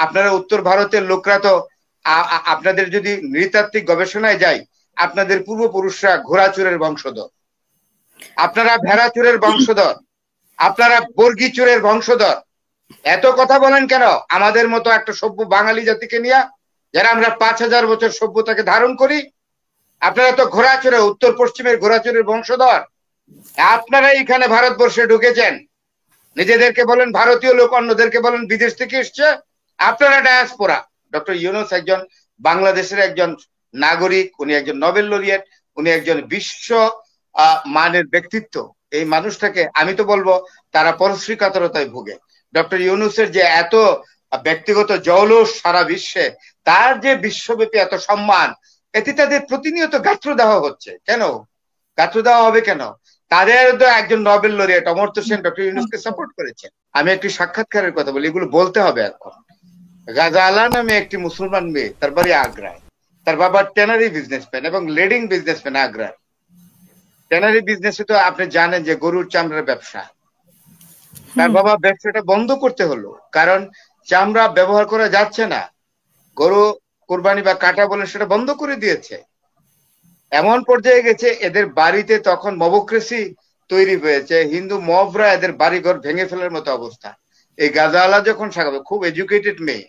আপনারা উত্তর ভারতের লোকরা তো আপনাদের যদি নৃতাত্ত্বিক গবেষণায় যায়, আপনাদের পূর্বপুরুষরা ঘোড়াচুরের বংশধর, আপনারা ভেড়াচুরের বংশধর, আপনারা বর্গীচুরের বংশধর। এত কথা বলেন কেন আমাদের মতো একটা সভ্য বাঙালি জাতিকে নিয়ে, যারা আমরা 5000 বছর সভ্যতাকে ধারণ করি? আপনারা তো ঘোড়াচুরে, উত্তর পশ্চিমের ঘোড়াচুরের বংশধর। আপনারা এখানে ভারতবর্ষে ঢুকেছেন, নিজেদেরকে বলেন ভারতীয় লোক, অন্যদেরকে বলেন বিদেশ থেকে এসছে। আপনারা ডায়াসপোরা। ডক্টর ইউনূস একজন বাংলাদেশের একজন নাগরিক, উনি একজন নোবেল লরিয়েট, উনি একজন বিশ্ব মানের ব্যক্তিত্ব। এই মানুষটাকে আমি তো বলবো তারা পরশ্রী কাতরতায় ভুগে। ডক্টর ইউনূসের যে এত ব্যক্তিগত জৌলুস সারা বিশ্বে, তার যে বিশ্বব্যাপী এত সম্মান, এতে তাদের প্রতিনিয়ত গাত্রদাহ হচ্ছে কেন? গাত্রদাহ হবে কেন? তাদের তো একজন Nobel laureate Amartya Sen doctor ইউনূসকে সাপোর্ট করেছে। আমি একটি সাক্ষাৎকারের কথা বলি, এগুলো বলতে হবে এখন। গাজালা নামে একটি মুসলমান মেয়ে, তার বাড়ি আগ্রায়, তার বাবা ট্যানারি বিজনেসম্যান এবং লিডিং বিজনেসম্যান আগ্রার। ট্যানারি বিজনেসে তো আপনি জানেন যে গরুর চামড়ার ব্যবসা। তার বাবা ব্যবসাটা বন্ধ করতে হলো, কারণ চামড়া ব্যবহার করা যাচ্ছে না, গরু কোরবানি বা কাটা বলে সেটা বন্ধ করে দিয়েছে। এমন পর্যায়ে গেছে এদের বাড়িতে তখন মবক্রেসি তৈরি হয়েছে, হিন্দু মবরা এদের বাড়িঘর ভেঙে ফেলার মতো অবস্থা। এই গাজাওয়ালা যখন সাগাবে, খুব এডুকেটেড মেয়ে,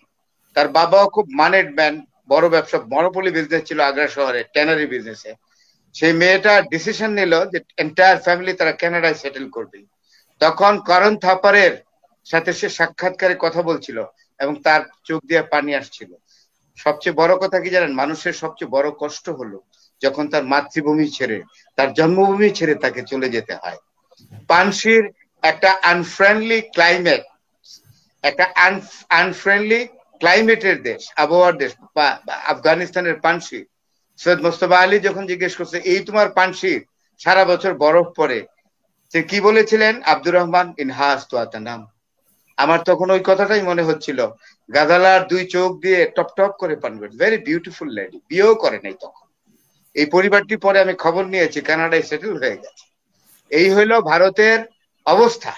তার বাবাও খুব মানেড ম্যান, বড় ব্যবসা মনোপলি বিজনেস ছিল আগ্রা শহরে, ট্যানারি বিজনেসে। সেই মেয়েটা ডিসিশন নিল যে এন্টায়ার ফ্যামিলি তারা কানাডায় সেটেল করবে। তখন করণ থাপারের সাথে সে সাক্ষাৎকারে কথা বলছিল এবং তার চোখ দিয়ে পানি আসছিল। সবচেয়ে বড় কথা কি জানেন? মানুষের সবচেয়ে বড় কষ্ট হলো যখন তার মাতৃভূমি ছেড়ে, তার জন্মভূমি ছেড়ে তাকে চলে যেতে হয়। পানশির একটা আনফ্রেন্ডলি ক্লাইমেট, একটা আনফ্রেন্ডলি ক্লাইমেটের দেশ, আবহাওয়ার দেশ আফগানিস্তানের পানশি। সৈয়দ মোস্তফা আলী যখন জিজ্ঞেস করছে এই তোমার পানশির সারা বছর বরফ পড়ে, সে কি বলেছিলেন? আব্দুর রহমান ইনহাস তো নাম। আমার তখন ওই কথাটাই মনে হচ্ছিল। গাজালার দুই চোখ দিয়ে টপ টপ করে পানি বের, ভেরি বিউটিফুল লেডি, বিয়েও করে নাই তখন। এই পরিবারটি পরে আমি খবর নিয়েছি কানাডায় সেটেল হয়ে গেছে। এই হইলো ভারতের অবস্থা।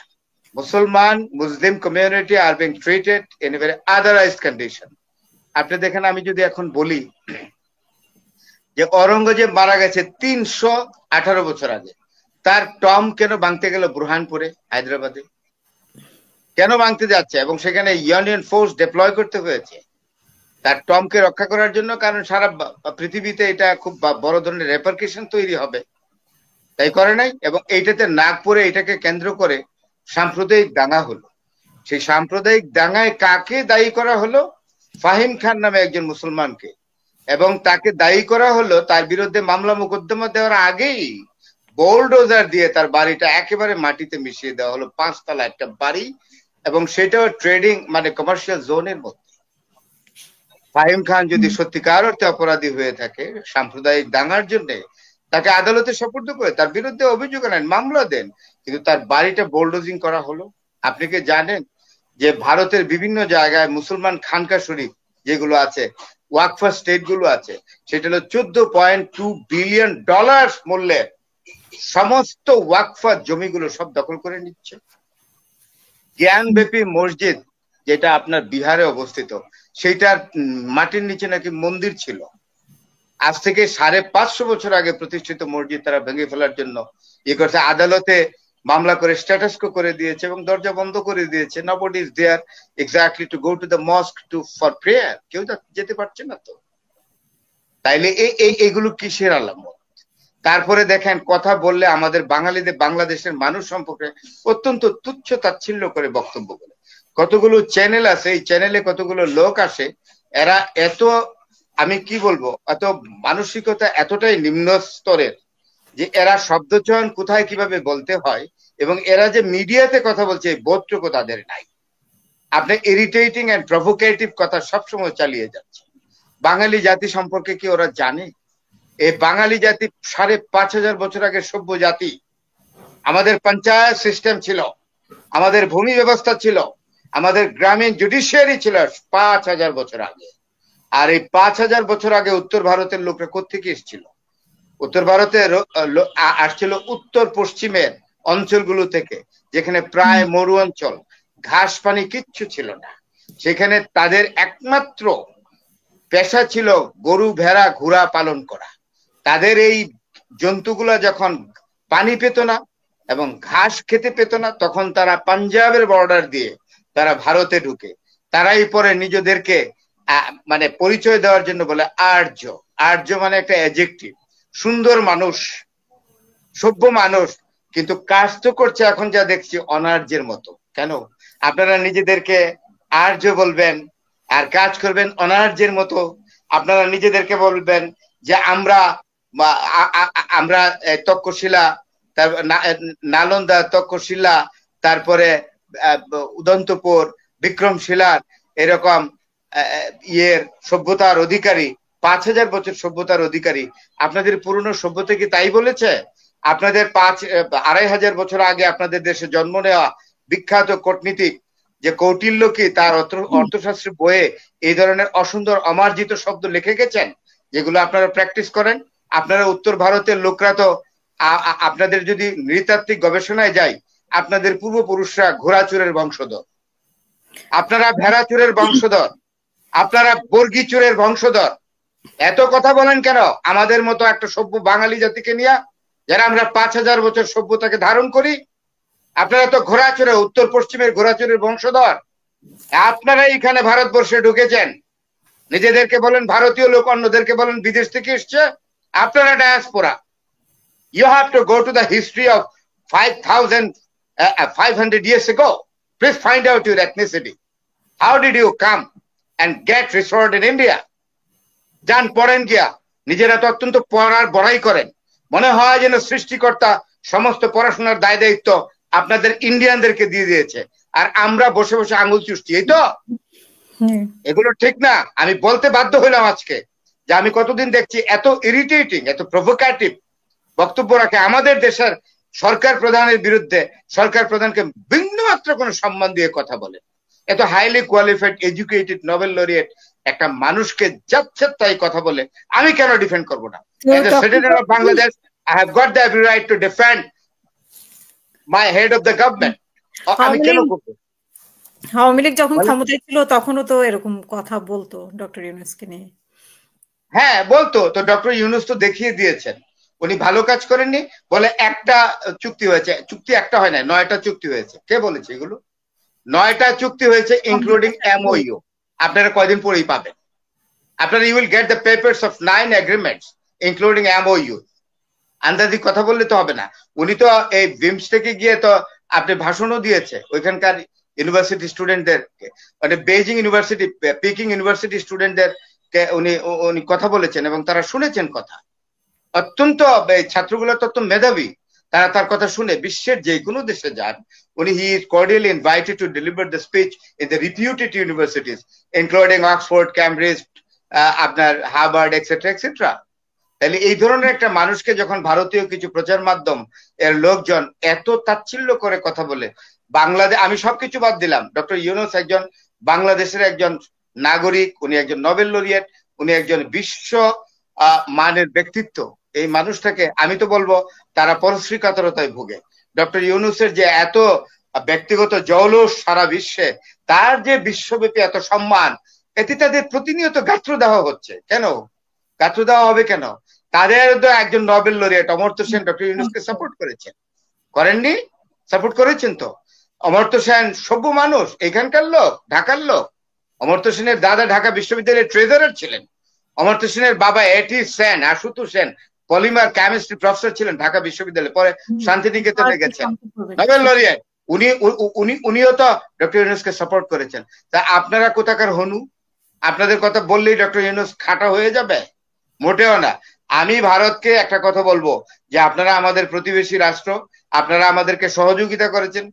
মুসলমান Muslim community are being treated in a very otherised condition. আপনি দেখেন, আমি যদি এখন বলি যে অরঙ্গজেব মারা গেছে 318 বছর আগে, তার টম কেন ভাঙতে গেল বুরহানপুরে হায়দ্রাবাদে? কেন ভাঙতে যাচ্ছে? এবং সেখানে ইউনিয়ন ফোর্স ডিপ্লয় করতে হয়েছে তার টমকে রক্ষা করার জন্য, কারণ সারা পৃথিবীতে এটা খুব বড় ধরনের রেপারকেশন তৈরি হবে, তাই করে নাই। এবং এইটাতে নাগপুরে এটাকে কেন্দ্র করে সাম্প্রদায়িক দাঙ্গা হলো। সেই সাম্প্রদায়িক দাঙ্গায় কাকে দায়ী করা হলো? ফাহিম খান নামে একজন মুসলমানকে। এবং তাকে দায়ী করা হলো, তার বিরুদ্ধে মামলা মোকদ্দমা দেওয়ার আগেই বোলডোজার দিয়ে তার বাড়িটা একেবারে মাটিতে মিশিয়ে দেওয়া হলো। 5 তলা একটা বাড়ি, এবং সেটাও ট্রেডিং মানে কমার্শিয়াল জোনের মধ্যে। ফাহিম খান যদি সত্যিকার অর্থে অপরাধী হয়ে থাকে সাম্প্রদায়িক দাঙ্গার জন্য, তাকে আদালতে সোপর্দ করে তার বিরুদ্ধে অভিযোগ আনেন, মামলা দেন, কিন্তু তার বাড়িটা বোলডোজিং করা হলো। আপনি কি জানেন যে ভারতের বিভিন্ন জায়গায় মুসলমান খানকা শরীফ যেগুলো আছে, ওয়াকফা স্টেট গুলো আছে, সেটা হলো $14.2 বিলিয়ন মূল্যের সমস্ত ওয়াকফা জমিগুলো সব দখল করে নিচ্ছে। জ্ঞানব্যাপী মসজিদ যেটা আপনার বিহারে অবস্থিত, সেইটার মাটির নিচে নাকি মন্দির ছিল। আজ থেকে 550 বছর আগে প্রতিষ্ঠিত মসজিদ তারা ভেঙে ফেলার জন্য করছে। আদালতে মামলা করে স্ট্যাটাস কো করে দিয়েছে এবং দরজা বন্ধ করে দিয়েছে। Nobody is there exactly to go to the mosque to for prayer. কেউ যেতে পারছে না তো। তাইলে এইগুলো কিসের আলামত? তারপরে দেখেন, কথা বললে আমাদের বাঙালিদের, বাংলাদেশের মানুষ সম্পর্কে অত্যন্ত তুচ্ছ তাচ্ছিল্য করে বক্তব্য বলে। কতগুলো চ্যানেল আছে, এই চ্যানেলে কতগুলো লোক আসে, এরা এত, আমি কি বলবো, এত মানসিকতা এতটাই নিম্ন স্তরের যে এরা শব্দচয়ন কোথায় কিভাবে বলতে হয়, এবং এরা যে মিডিয়াতে কথা বলছে এই বোধটুকু তাদের নাই। আপনি ইরিটেটিং এন্ড প্রভোকেটিভ কথা সবসময় চালিয়ে যাচ্ছে। বাঙালি জাতি সম্পর্কে কি ওরা জানে? এই বাঙালি জাতি 5,500 বছর আগে সভ্য জাতি। আমাদের পঞ্চায়েত সিস্টেম ছিল, আমাদের ভূমি ব্যবস্থা ছিল, আমাদের গ্রামীণ জুডিশিয়ারি ছিল 5,000 বছর আগে। আর এই 5,000 বছর আগে উত্তর ভারতের লোকরা কোত্থেকে এসেছিল? উত্তর ভারতে আসছিল উত্তর পশ্চিমের অঞ্চলগুলো থেকে, যেখানে প্রায় মরু অঞ্চল, ঘাস পানি কিচ্ছু ছিল না। সেখানে তাদের একমাত্র পেশা ছিল গরু ভেড়া ঘোড়া পালন করা। তাদের এই জন্তুগুলা যখন পানি পেত না এবং ঘাস খেতে পেত না, তখন তারা পাঞ্জাবের বর্ডার দিয়ে তারা ভারতে ঢুকে। তারাই পরে নিজেদেরকে মানে পরিচয় দেওয়ার জন্য বলে আর্য। আর্য মানে একটা অ্যাডজেক্টিভ, সুন্দর মানুষ, সভ্য মানুষ। কিন্তু কাজ তো করছে এখন যা দেখছি অনার্যের মতো। কেন আপনারা নিজেদেরকে আর্য বলবেন আর কাজ করবেন অনার্যের মতো? আপনারা নিজেদেরকে বলবেন যে আমরা আমরা তক্ষশিলা, নালন্দা, তক্ষশিলা, তারপরে উদন্তপুর, বিক্রমশিলার এরকম ইয়ের সভ্যতার অধিকারী, 5000 বছর সভ্যতার অধিকারী। আপনাদের পুরনো সভ্যতা কি তাই বলেছে? আপনাদের 2500 বছর আগে আপনাদের দেশে জন্ম নেওয়া বিখ্যাত কূটনীতিক যে কৌটিল্য কি তার অর্থশাস্ত্রের বইয়ে এই ধরনের অসুন্দর অমার্জিত শব্দ লিখে গেছেন, যেগুলো আপনারা প্র্যাকটিস করেন? আপনারা উত্তর ভারতের লোকরা তো আপনাদের যদি নৃতাত্ত্বিক গবেষণায় যায়, আপনাদের পূর্বপুরুষরা ঘোড়াচুরের বংশধর, আপনারা ভেড়াচুরের বংশধর, আপনারা বর্গীচুরের বংশধর। এত কথা বলেন কেন আমাদের মতো একটা সভ্য বাঙালি জাতিকে নিয়ে, যারা আমরা 5000 বছর সভ্যতাকে ধারণ করি? আপনারা তো ঘোড়াচুরে, উত্তর পশ্চিমের ঘোড়াচুরের বংশধর। আপনারা এখানে ভারতবর্ষে ঢুকেছেন, নিজেদেরকে বলেন ভারতীয় লোক, অন্যদেরকে বলেন বিদেশ থেকে এসছে। আপনারা diaspora. You have to go to the history of 5,500 years ago. Please find out your ethnicity. How did you come and get restored in India? যান পড়েন গিয়া। নিজেরা তো অত্যন্ত পড়ার বড়াই করেন, মনে হয় যেন সৃষ্টিকর্তা সমস্ত পড়াশোনার দায় দায়িত্ব আপনাদের ইন্ডিয়ানদেরকে দিয়ে দিয়েছে, আর আমরা বসে বসে আঙুল চুষছি। এই তো, এগুলো ঠিক না। আমি বলতে বাধ্য হইলাম আজকে যে আমি কতদিন দেখছি এত ইরিটেটিং, এত প্রভোকেটিভ বক্তব্য রাখে আমাদের দেশের সরকার প্রধানের বিরুদ্ধে। সরকার প্রধানকে বিন্দুমাত্র কোনো সম্মান দিয়ে কথা বলে। এত highly qualified educated Nobel laureate একটা মানুষকে যাচ্ছে তাই কথা বলে, আমি কেন ডিফেন্ড করবো না? As a citizen of Bangladesh, I have got the every right to defend my head of the government. আমি কেন করবো? আওয়ামী লীগ যখন ক্ষমতায় ছিল তখনও তো এরকম কথা বলতো ডক্টর ইউনূসকে নিয়ে। হ্যাঁ বলতো তো, ডক্টর ইউনূস তো দেখিয়ে দিয়েছেন উনি ভালো কাজ করেননি। বলে একটা চুক্তি হয়েছে, চুক্তি একটা হয় না, 9টা চুক্তি হয়েছে। কে বলেছে এগুলো? 9টা চুক্তি হয়েছে ইনক্লুডিং MOU। আপনারা কয়দিন পরেই পাবেন। আপনারা you will get the papers of 9 agreements including MOU। আন্দাজি কথা বললে তো হবে না। উনি তো এই বিমস্টেকে গিয়ে তো আপনি ভাষণও দিয়েছে ওইখানকার ইউনিভার্সিটি স্টুডেন্টদেরকে, মানে বেইজিং ইউনিভার্সিটি, পিকিং ইউনিভার্সিটি স্টুডেন্টদেরকে উনি কথা বলেছেন এবং তারা শুনেছেন কথা। অত্যন্ত ছাত্রগুলো অত্যন্ত মেধাবী, তারা তার কথা শুনে বিশ্বের যে কোনো দেশে যান উনি he is cordially invited to deliver the speech in the reputed universities including Oxford, Cambridge, আপনার হার্ভার্ড এক্সেট্রা এক্সেট্রা। তাহলে এই ধরনের একটা মানুষকে যখন ভারতীয় কিছু প্রচার মাধ্যম এর লোকজন এত তাচ্ছিল্য করে কথা বলে, বাংলাদেশ, আমি সবকিছু বাদ দিলাম, ডক্টর ইউনূস একজন বাংলাদেশের একজন নাগরিক, উনি একজন নোবেল লরিয়েট, উনি একজন বিশ্ব মানের ব্যক্তিত্ব। এই মানুষটাকে আমি তো বলবো তারা পরশ্রী কাতরতায় ভুগে। ডক্টর ইউনূসের যে এত ব্যক্তিগত জৌলুস সারা বিশ্বে, তার যে বিশ্বব্যাপী এত সম্মান, এতে তাদের প্রতিনিয়ত গাত্র দেওয়া হচ্ছে। কেন গাত্র দেওয়া হবে কেন? তাদের তো একজন Nobel laureate Amartya Sen doctor ইউনূসকে সাপোর্ট করেছেন, করেননি? সাপোর্ট করেছেন তো। অমর্ত্য সেন সভ্য মানুষ, এখানকার লোক, ঢাকার লোক। অমর্ত্য সেনের দাদা ঢাকা বিশ্ববিদ্যালয়ের ট্রেজারার ছিলেন। অমর্ত্য সেনের বাবা এটি Sen, Ashutosh Sen, polymer chemistry professor ছিলেন ঢাকা বিশ্ববিদ্যালয়ে, পরে শান্তিনিকেতনে গেছেন, নোবেল লরিয়েট। উনিও তো ডক্টর ইউনূসকে সাপোর্ট করেছেন। তা আপনারা কোথাকার হনু? আপনাদের কথা বললেই ডক্টর ইউনূস খাটা হয়ে যাবে? মোটেও না। আমি ভারতকে একটা কথা বলবো যে আপনারা আমাদের প্রতিবেশী রাষ্ট্র, আপনারা আমাদেরকে সহযোগিতা করেছেন।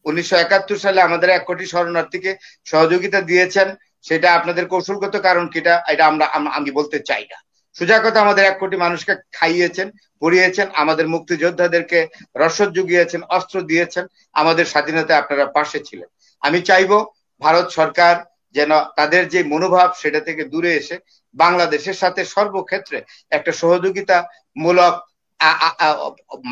1971 সালে আমাদের 1 কোটি শরণার্থীকে সহযোগিতা দিয়েছেন। সেটা আপনাদের কৌশলগত কারণ কিটা এটা আমি বলতে চাই না। সোজা কথা, আমাদের 1 কোটি মানুষকে খাইয়েছেন, পড়িয়েছেন, আমাদের মুক্তিযোদ্ধাদেরকে রসদ জুগিয়েছেন, অস্ত্র দিয়েছেন, আমাদের স্বাধীনতায় আপনারা পাশে ছিলেন। আমি চাইবো ভারত সরকার যেন তাদের যে মনোভাব সেটা থেকে দূরে এসে বাংলাদেশের সাথে সর্বক্ষেত্রে একটা সহযোগিতামূলক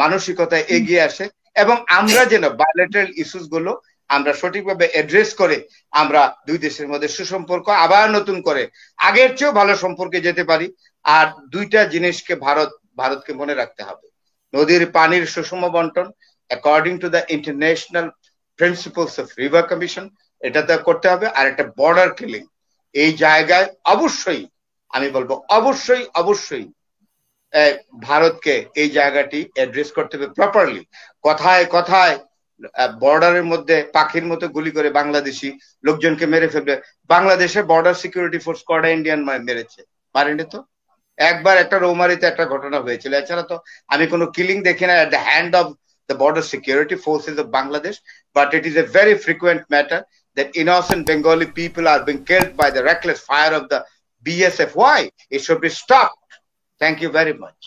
মানসিকতায় এগিয়ে আসে, এবং আমরা যেন বায়োলেটারাল ইস্যুস গুলো আমরা সঠিকভাবে অ্যাড্রেস করে আমরা দুই দেশের মধ্যে সুসম্পর্ক আবার নতুন করে আগের চেয়েও ভালো সম্পর্কে যেতে পারি। আর দুইটা জিনিসকে ভারতকে মনে রাখতে হবে, নদীর পানির সুষম বন্টন according to the international principles of river commission, এটাতে করতে হবে। আর একটা বর্ডার কিলিং, এই জায়গায় অবশ্যই আমি বলবো অবশ্যই ভারতকে এই জায়গাটি অ্যাড্রেস করতে হবে প্রপারলি। কথায় কথায় বর্ডারের মধ্যে পাখির মতো গুলি করে বাংলাদেশি লোকজনকে মেরে ফেলবে। বাংলাদেশে বর্ডার সিকিউরিটি ফোর্স কটা ইন্ডিয়ান মেরেছে? মারেনি তো। একবার একটা রৌমারিতে একটা ঘটনা হয়েছিল, এছাড়া তো আমি কোনো কিলিং দেখি না at the hand of the border security forces of Bangladesh, but it is a very frequent matter that innocent Bengali people are being killed by the reckless fire of the BSF. Why? It should be stopped. Thank you very much.